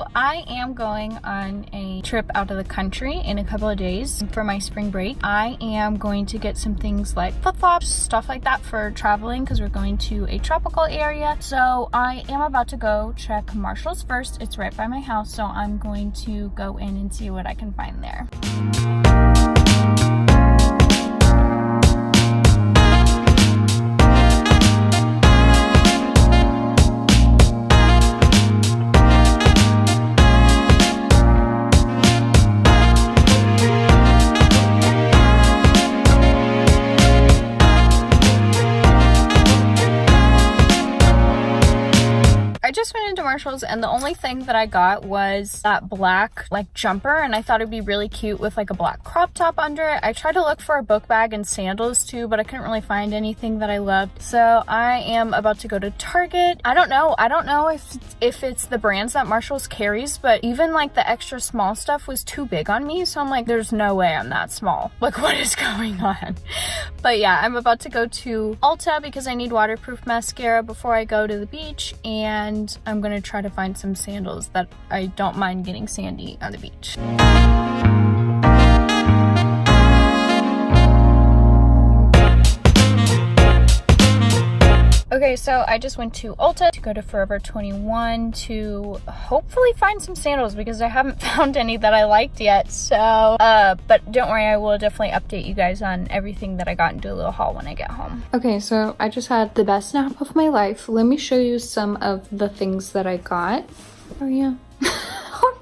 So I am going on a trip out of the country in a couple of days for my spring break. I am going to get some things like flip-flops, stuff like that for traveling because we're going to a tropical area. So I am about to go check Marshall's first. It's right by my house, so I'm going to go in and see what I can find there. I just went into Marshall's and the only thing that I got was that black like jumper, and I thought it'd be really cute with like a black crop top under it. I tried to look for a book bag and sandals too, but I couldn't really find anything that I loved. So I am about to go to Target. I don't know if it's the brands that Marshall's carries, but even like the extra small stuff was too big on me. So I'm like, there's no way I'm that small. Like, what is going on? But yeah, I'm about to go to Ulta because I need waterproof mascara before I go to the beach, and I'm gonna try to find some sandals that I don't mind getting sandy on the beach. Okay, so I just went to Ulta to go to Forever 21 to hopefully find some sandals because I haven't found any that I liked yet. So, but don't worry, I will definitely update you guys on everything that I got and do a little haul when I get home. Okay, so I just had the best nap of my life. Let me show you some of the things that I got. Oh yeah.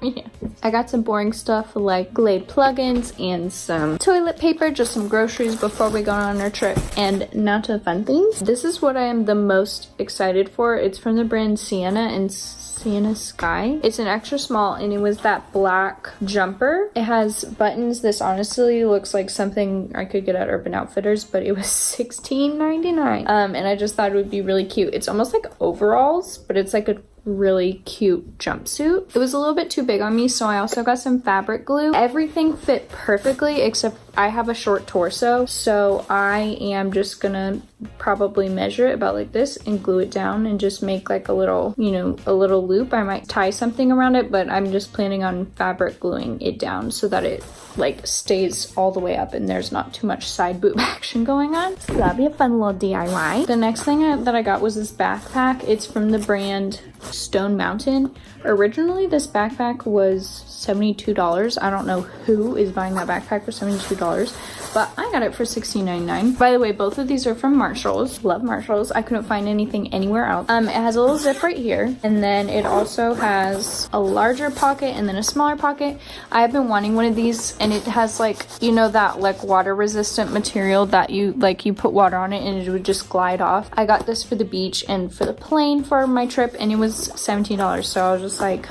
Yeah. I got some boring stuff like Glade plugins and some toilet paper, just some groceries before we go on our trip. And now to the fun things. This is what I am the most excited for. It's from the brand Sienna and Sienna Sky. It's an extra small and it was that black jumper. It has buttons. This honestly looks like something I could get at Urban Outfitters, but it was $16.99. And I just thought it would be really cute. It's almost like overalls, but it's like a really cute jumpsuit. It was a little bit too big on me, so I also got some fabric glue. Everything fit perfectly except I have a short torso, so I am just gonna probably measure it about like this and glue it down and just make like a little, you know, a little loop. I might tie something around it, but I'm just planning on fabric gluing it down so that it like stays all the way up and there's not too much side boob action going on. So that'll be a fun little DIY. The next thing that I got was this backpack. It's from the brand Stone Mountain. Originally this backpack was $72. I don't know who is buying that backpack for $72, but I got it for $16.99. By the way, both of these are from Marshall's. Love Marshall's. I couldn't find anything anywhere else. It has a little zip right here, and then it also has a larger pocket and then a smaller pocket. I have been wanting one of these, and it has like, you know, that like water resistant material that you put water on it and it would just glide off. I got this for the beach and for the plane for my trip, and it was $17. So I was just like,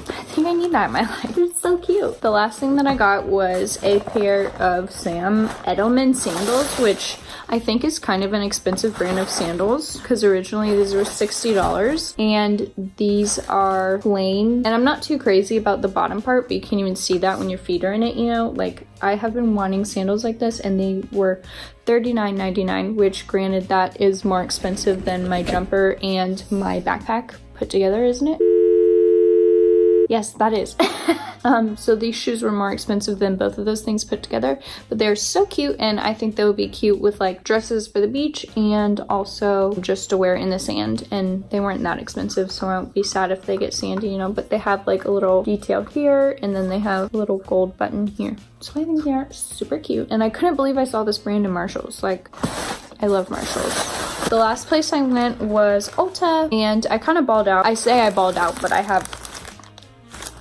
I think I need that in my life. It's so cute. The last thing that I got was a pair of Sam Edelman sandals, which I think is kind of an expensive brand of sandals because originally these were $60, and these are plain. And I'm not too crazy about the bottom part, but you can't even see that when your feet are in it, you know? Like, I have been wanting sandals like this, and they were $39.99, which granted that is more expensive than my jumper and my backpack put together, isn't it? Yes, that is. So these shoes were more expensive than both of those things put together, but they're so cute, and I think they would be cute with like dresses for the beach and also just to wear in the sand, and they weren't that expensive, so I won't be sad if they get sandy, you know, but they have like a little detail here, and then they have a little gold button here. So I think they are super cute, and I couldn't believe I saw this brand in Marshall's. Like, I love Marshall's. The last place I went was Ulta, and I kind of balled out. I say I balled out, but I have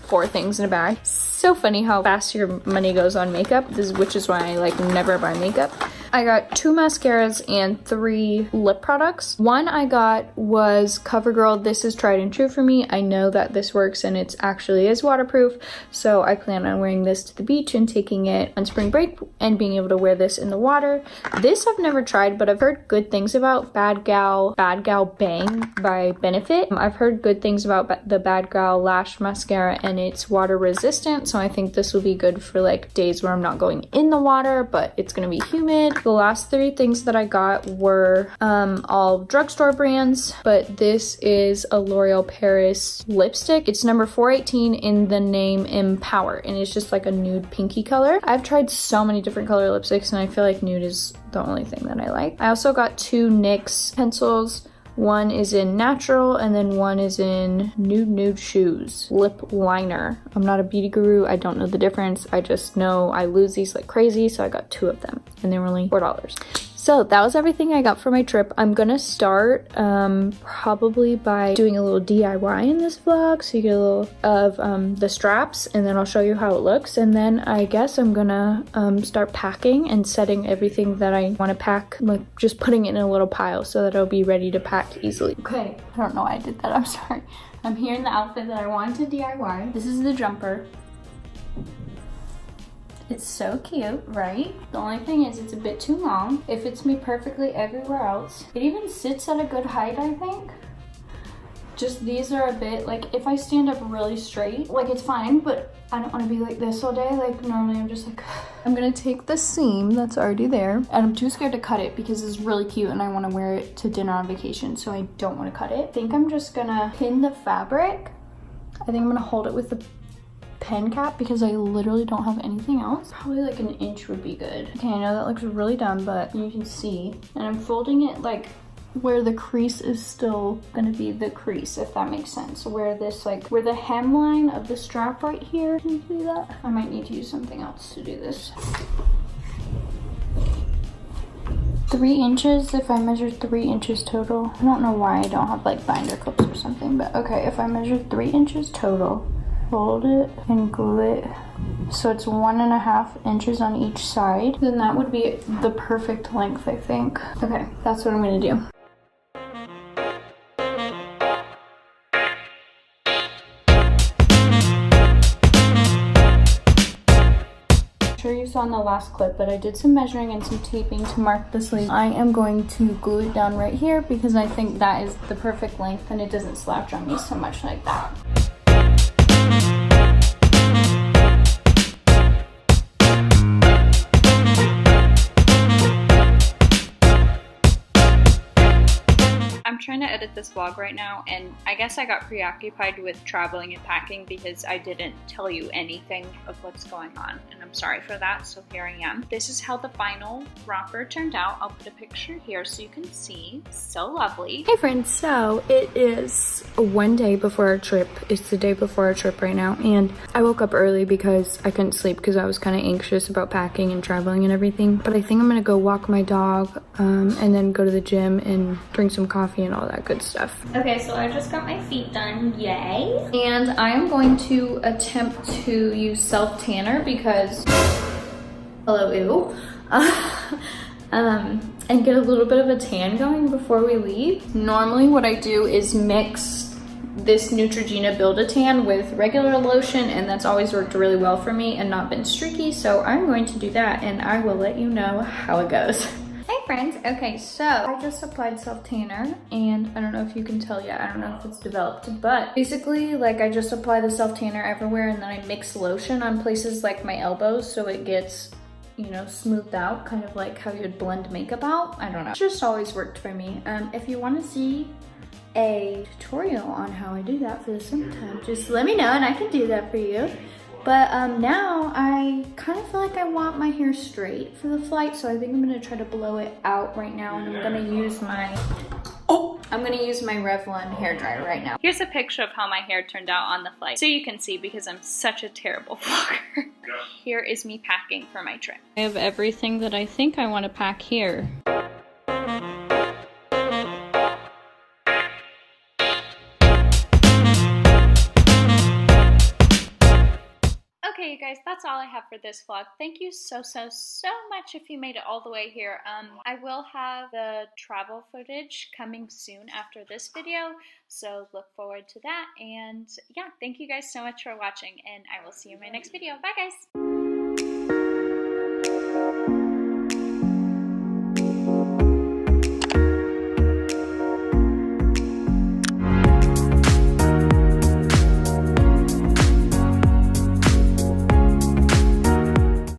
4 things in a bag. So funny how fast your money goes on makeup, which is why I like never buy makeup. I got 2 mascaras and 3 lip products. One I got was CoverGirl. This is tried and true for me. I know that this works and it's actually is waterproof, so I plan on wearing this to the beach and taking it on spring break and being able to wear this in the water. This I've never tried, but I've heard good things about Bad Gal Bang by Benefit. I've heard good things about the Bad Gal Lash Mascara, and it's water resistant, so I think this will be good for like days where I'm not going in the water, but it's gonna be humid. The last 3 things that I got were all drugstore brands, but this is a L'Oreal Paris lipstick. It's number 418 in the name Empower, and it's just like a nude pinky color. I've tried so many different color lipsticks, and I feel like nude is the only thing that I like. I also got 2 NYX pencils. One is in natural, and then one is in nude shoes lip liner. I'm not a beauty guru. I don't know the difference. I just know I lose these like crazy, so I got 2 of them, and they were only $4. So that was everything I got for my trip. I'm gonna start probably by doing a little DIY in this vlog, so you get a little of the straps, and then I'll show you how it looks, and then I guess I'm gonna start packing and setting everything that I want to pack, like just putting it in a little pile so that it'll be ready to pack easily. Okay, I don't know why I did that, I'm sorry. I'm here in the outfit that I wanted to DIY. This is the jumper. It's so cute, right? The only thing is it's a bit too long. It fits me perfectly everywhere else. It even sits at a good height, I think. Just these are a bit, like if I stand up really straight, like it's fine, but I don't want to be like this all day. Like normally I'm just like, I'm gonna take the seam that's already there, and I'm too scared to cut it because it's really cute and I want to wear it to dinner on vacation, so I don't want to cut it. I think I'm just gonna pin the fabric. I think I'm gonna hold it with the pen cap because I literally don't have anything else. Probably like an inch would be good. Okay, I know that looks really dumb, but you can see. And I'm folding it like where the crease is still gonna be the crease, if that makes sense. Where this, like, where the hemline of the strap right here, can you see that? I might need to use something else to do this. 3 inches, if I measure 3 inches total. I don't know why I don't have like binder clips or something, but okay, if I measure 3 inches total, fold it and glue it so it's 1.5 inches on each side, then that would be the perfect length, I think. Okay, that's what I'm gonna do. I'm sure you saw in the last clip, but I did some measuring and some taping to mark the sleeve. I am going to glue it down right here because I think that is the perfect length and it doesn't slouch on me so much like that. I'm trying to edit this vlog right now, and I guess I got preoccupied with traveling and packing because I didn't tell you anything of what's going on, and I'm sorry for that, so here I am. This is how the final romper turned out. I'll put a picture here so you can see. So lovely. Hey friends, so it is one day before our trip. It's the day before our trip right now, and I woke up early because I couldn't sleep because I was kind of anxious about packing and traveling and everything, but I think I'm gonna go walk my dog and then go to the gym and drink some coffee and all that good stuff. Okay, so I just got my feet done, yay! And I am going to attempt to use self-tanner because, hello, ew. And get a little bit of a tan going before we leave. Normally what I do is mix this Neutrogena Build-A-Tan with regular lotion, and that's always worked really well for me and not been streaky, so I'm going to do that and I will let you know how it goes. Hey friends, okay, so I just applied self-tanner, and I don't know if you can tell yet, I don't know if it's developed, but basically, like, I just apply the self-tanner everywhere and then I mix lotion on places like my elbows so it gets, you know, smoothed out, kind of like how you'd blend makeup out. I don't know. It just always worked for me. If you want to see a tutorial on how I do that for the summertime, just let me know and I can do that for you. But now I kind of feel like I want my hair straight for the flight, so I think I'm gonna try to blow it out right now, and I'm gonna use my Revlon hairdryer right now. Here's a picture of how my hair turned out on the flight, so you can see because I'm such a terrible vlogger. Here is me packing for my trip. I have everything that I think I want to pack here. Okay, you guys, that's all I have for this vlog. Thank you so much if you made it all the way here. I will have the travel footage coming soon after this video, so look forward to that. And yeah, thank you guys so much for watching, and I will see you in my next video. Bye, guys!